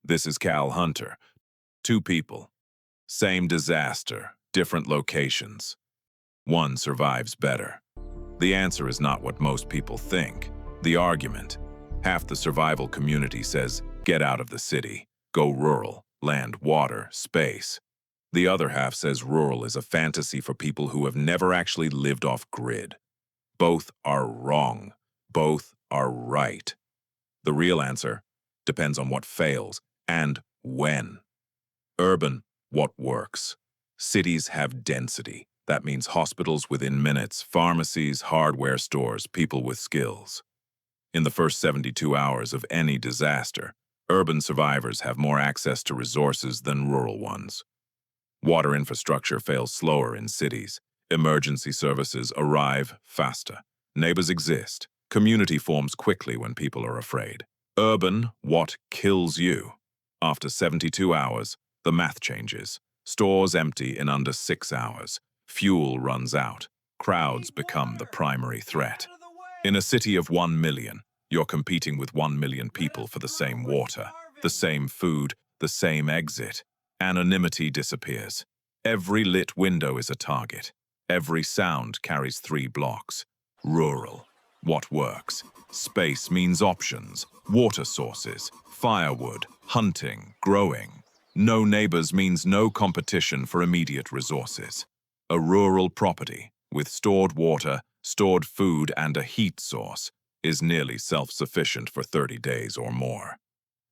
This is Cal Hunter. Two people, same disaster, different locations. One survives better. The answer is not what most people think. The argument. Half the survival community says, get out of the city, go rural, land, water, space. The other half says rural is a fantasy for people who have never actually lived off-grid. Both are wrong. Both are right. The real answer depends on what fails and when. Urban, what works. Cities have density. That means hospitals within minutes, pharmacies, hardware stores, people with skills. In the first 72 hours of any disaster, urban survivors have more access to resources than rural ones. Water infrastructure fails slower in cities. Emergency services arrive faster. Neighbors exist. Community forms quickly when people are afraid. Urban, what kills you? After 72 hours, the math changes. Stores empty in under 6 hours. Fuel runs out. Crowds become the primary threat. In a city of 1 million, you're competing with 1 million people for the same water, the same food, the same exit. Anonymity disappears. Every lit window is a target. Every sound carries 3 blocks. Rural. What works? Space means options, water sources, firewood, hunting, growing. No neighbors means no competition for immediate resources. A rural property with stored water, stored food, and a heat source is nearly self-sufficient for 30 days or more.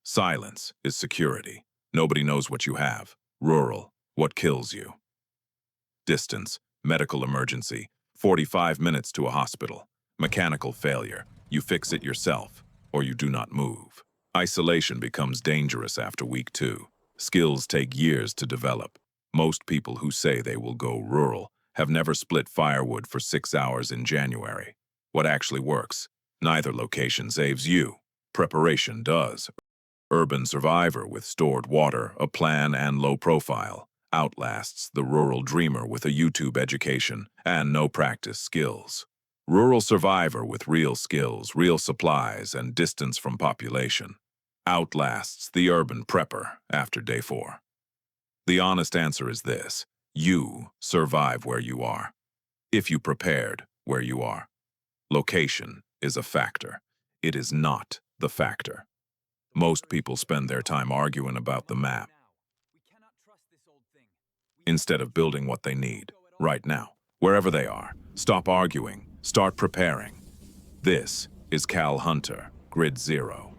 Silence is security. Nobody knows what you have. Rural, what kills you? Distance, medical emergency, 45 minutes to a hospital. Mechanical failure, you fix it yourself, or you do not move. Isolation becomes dangerous after week 2. Skills take years to develop. Most people who say they will go rural have never split firewood for 6 hours in January. What actually works? Neither location saves you. Preparation does. Urban survivor with stored water, a plan, and low profile outlasts the rural dreamer with a YouTube education and no practice skills. Rural survivor with real skills, real supplies, and distance from population outlasts the urban prepper after day 4. The honest answer is this: you survive where you are, if you prepared where you are. Location is a factor. It is not the factor. Most people spend their time arguing about the map instead of building what they need right now, wherever they are. Stop arguing. Start preparing. This is Cal Hunter, Grid Zero.